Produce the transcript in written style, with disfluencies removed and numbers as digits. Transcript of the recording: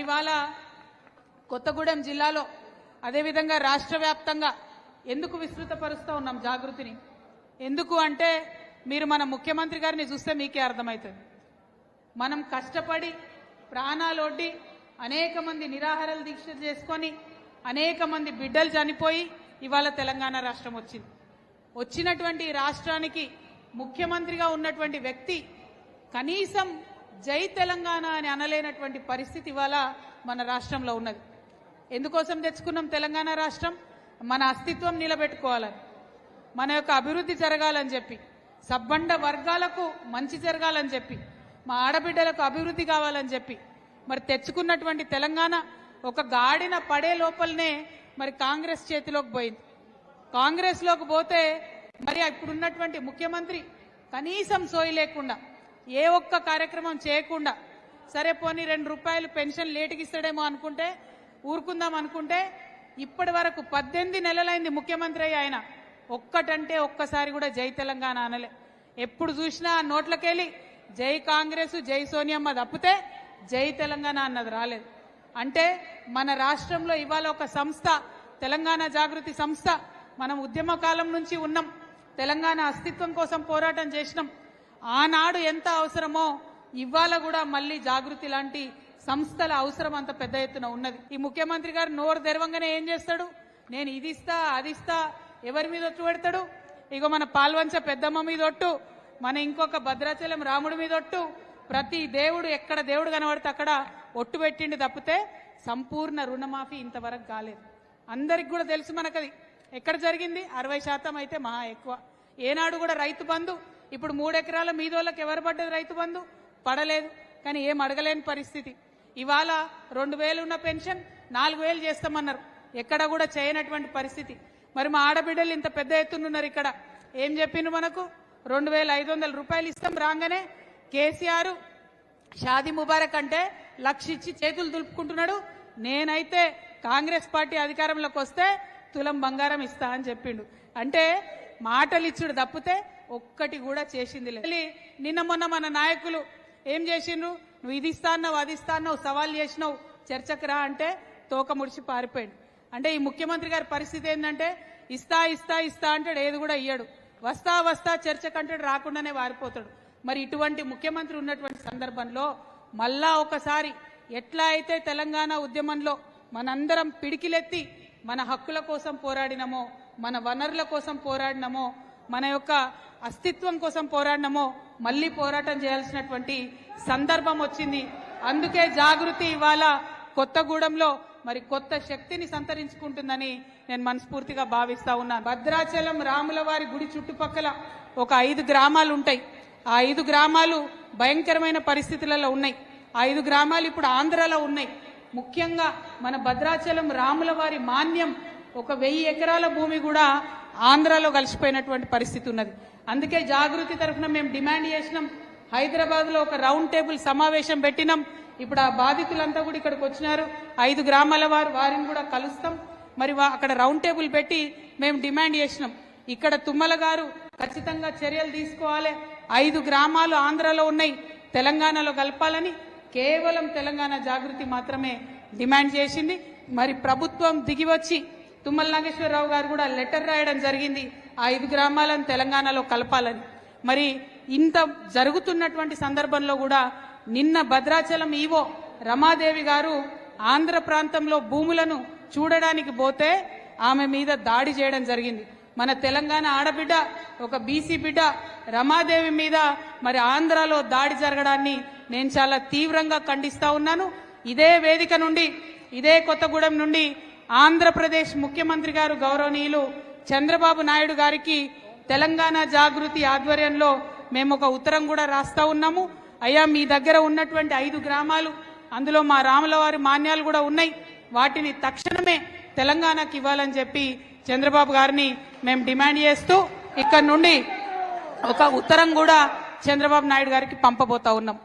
ఇవాళ కొత్తగూడెం జిల్లాలో అదేవిధంగా రాష్ట్ర వ్యాప్తంగా ఎందుకు విస్తృతపరుస్తూ ఉన్నాం జాగృతిని? ఎందుకు అంటే మీరు మన ముఖ్యమంత్రి గారిని చూస్తే మీకే అర్థమవుతుంది. మనం కష్టపడి ప్రాణాలొడ్డి అనేక మంది నిరాహారాలు దీక్ష చేసుకొని అనేక మంది బిడ్డలు చనిపోయి ఇవాళ తెలంగాణ రాష్ట్రం వచ్చింది. వచ్చినటువంటి రాష్ట్రానికి ముఖ్యమంత్రిగా ఉన్నటువంటి వ్యక్తి కనీసం జై తెలంగాణ అని అనలేనటువంటి పరిస్థితి ఇవాళ మన రాష్ట్రంలో ఉన్నది. ఎందుకోసం తెచ్చుకున్నాం తెలంగాణ రాష్ట్రం? మన అస్తిత్వం నిలబెట్టుకోవాలని, మన యొక్క అభివృద్ధి జరగాలని చెప్పి, సబ్బండ వర్గాలకు మంచి జరగాలని చెప్పి, మా ఆడబిడ్డలకు అభివృద్ధి కావాలని చెప్పి మరి తెచ్చుకున్నటువంటి తెలంగాణ ఒక గాడిన పడే లోపలనే మరి కాంగ్రెస్ చేతిలోకి పోయింది. కాంగ్రెస్లోకి పోతే మరి ఇప్పుడున్నటువంటి ముఖ్యమంత్రి కనీసం సోయి లేకుండా ఏ ఒక్క కార్యక్రమం చేయకుండా, సరే పోనీ 2 రూపాయలు పెన్షన్ లేటుకి ఇస్తాడేమో అనుకుంటే ఊరుకుందాం అనుకుంటే ఇప్పటి వరకు 18 నెలలైంది ముఖ్యమంత్రి అయ్యి ఆయన ఒక్కటంటే ఒక్కసారి కూడా జై తెలంగాణ అనలే. ఎప్పుడు చూసినా నోట్లకెళ్ళి జై కాంగ్రెస్ జై సోనియమ్మ తప్పితే జై తెలంగాణ అన్నది రాలేదు. అంటే మన రాష్ట్రంలో ఇవాళ ఒక సంస్థ తెలంగాణ జాగృతి సంస్థ, మనం ఉద్యమ కాలం నుంచి ఉన్నాం, తెలంగాణ అస్తిత్వం కోసం పోరాటం చేసినాం. ఆనాడు ఎంత అవసరమో ఇవాళ కూడా మళ్ళీ జాగృతి లాంటి సంస్థల అవసరం అంత పెద్ద ఎత్తున ఉన్నది. ఈ ముఖ్యమంత్రి గారు నోరు తెరవంగానే ఏం చేస్తాడు? నేను ఇది ఇస్తా అది ఇస్తా, ఎవరి మీద ఒట్టు పెడతాడు? ఇగో మన పాల్వంచ పెద్దమ్మ మీద ఒట్టు, మన ఇంకొక భద్రాచలం రాముడి మీద ఒట్టు, ప్రతి దేవుడు ఎక్కడ దేవుడు కనబడితే అక్కడ ఒట్టు పెట్టిండి తప్పితే సంపూర్ణ రుణమాఫీ ఇంతవరకు కాలేదు. అందరికి కూడా తెలుసు మనకది ఎక్కడ జరిగింది. 60% అయితే మహా ఎక్కువ. ఏనాడు కూడా రైతు బంధు, ఇప్పుడు 3 ఎకరాల మీదోళ్ళకి ఎవరు పడ్డది రైతు బంధు? పడలేదు. కానీ ఏం అడగలేని పరిస్థితి. ఇవాళ 2000 ఉన్న పెన్షన్ 4000 చేస్తామన్నారు, ఎక్కడ కూడా చేయనటువంటి పరిస్థితి. మరి మా ఆడబిడ్డలు ఇంత పెద్ద ఎత్తునున్నారు, ఇక్కడ ఏం చెప్పిండ్రు మనకు? 2500 రూపాయలు ఇస్తాం రాగానే కేసీఆర్ షాదీ ముబారక్ అంటే 1,00,000 ఇచ్చి చేతులు దులుపుకుంటున్నాడు. నేనైతే కాంగ్రెస్ పార్టీ అధికారంలోకి వస్తే తులం బంగారం ఇస్తా అని చెప్పిండు. అంటే మాటలు ఇచ్చుడు తప్పితే ఒక్కటి కూడా చేసింది లేదు. నిన్న మొన్న మన నాయకులు ఏం చేసిండ్రు? నువ్వు ఇది ఇస్తా అన్నావు అది ఇస్తా అన్నావు, సవాల్ చేసినావు, చర్చకు రా అంటే తోక ముడిచి పారిపోయాడు. అంటే ఈ ముఖ్యమంత్రి గారి పరిస్థితి ఏంటంటే ఇస్తా ఇస్తా ఇస్తా అంటాడు, ఏది కూడా ఇయ్యడు. వస్తా వస్తా చర్చకు అంటాడు, రాకుండానే వారిపోతాడు. మరి ఇటువంటి ముఖ్యమంత్రి ఉన్నటువంటి సందర్భంలో మళ్ళా ఒకసారి ఎట్లా అయితే తెలంగాణ ఉద్యమంలో మనందరం పిడికిలెత్తి మన హక్కుల కోసం పోరాడినమో, మన వనరుల కోసం పోరాడినమో, మన యొక్క అస్తిత్వం కోసం పోరాడినమో మళ్ళీ పోరాటం చేయాల్సినటువంటి సందర్భం వచ్చింది. అందుకే జాగృతి ఇవాళ కొత్తగూడెంలో మరి కొత్త శక్తిని సంతరించుకుంటుందని నేను మనస్ఫూర్తిగా భావిస్తా ఉన్నాను. భద్రాచలం రాములవారి గుడి చుట్టుపక్కల ఒక 5 గ్రామాలు ఉంటాయి. ఆ 5 గ్రామాలు భయంకరమైన పరిస్థితులలో ఉన్నాయి. ఆ 5 గ్రామాలు ఇప్పుడు ఆంధ్రాలో ఉన్నాయి. ముఖ్యంగా మన భద్రాచలం రాములవారి మాన్యం ఒక 1000 ఎకరాల భూమి కూడా ఆంధ్రాలో కలిసిపోయినటువంటి పరిస్థితి ఉన్నది. అందుకే జాగృతి తరఫున మేము డిమాండ్ చేసినాం. హైదరాబాద్ లో ఒక రౌండ్ టేబుల్ సమావేశం పెట్టినాం. ఇప్పుడు ఆ బాధితులంతా కూడా ఇక్కడికి వచ్చినారు. 5 గ్రామాల వారిని కూడా కలుస్తాం. మరి అక్కడ రౌండ్ టేబుల్ పెట్టి మేము డిమాండ్ చేసినాం. ఇక్కడ తుమ్మల గారు ఖచ్చితంగా చర్యలు తీసుకోవాలి. 5 గ్రామాలు ఆంధ్రాలో ఉన్నాయి, తెలంగాణలో కలపాలని కేవలం తెలంగాణ జాగృతి మాత్రమే డిమాండ్ చేసింది. మరి ప్రభుత్వం దిగివచ్చి తుమ్మల నాగేశ్వరరావు గారు కూడా లెటర్ రాయడం జరిగింది, 5 గ్రామాలను తెలంగాణలో కలపాలని. మరి ఇంత జరుగుతున్నటువంటి సందర్భంలో కూడా నిన్న భద్రాచలం ఈవో రమాదేవి గారు ఆంధ్ర ప్రాంతంలో భూములను చూడడానికి పోతే ఆమె మీద దాడి చేయడం జరిగింది. మన తెలంగాణ ఆడబిడ్డ, ఒక బీసీ బిడ్డ రమాదేవి మీద మరి ఆంధ్రాలో దాడి జరగడాన్ని నేను చాలా తీవ్రంగా ఖండిస్తా ఉన్నాను. ఇదే వేదిక నుండి, ఇదే కొత్తగూడెం నుండి ఆంధ్రప్రదేశ్ ముఖ్యమంత్రి గారు గౌరవనీయులు చంద్రబాబు నాయుడు గారికి తెలంగాణ జాగృతి ఆధ్వర్యంలో మేము ఒక ఉత్తరం కూడా రాస్తా ఉన్నాము. అయ్యా, మీ దగ్గర ఉన్నటువంటి 5 గ్రామాలు, అందులో మా రాములవారి మాన్యాలు కూడా ఉన్నాయి, వాటిని తక్షణమే తెలంగాణకి ఇవ్వాలని చెప్పి చంద్రబాబు గారిని మేము డిమాండ్ చేస్తూ ఇక్కడ నుండి ఒక ఉత్తరం కూడా చంద్రబాబు నాయుడు గారికి పంపబోతా ఉన్నాం.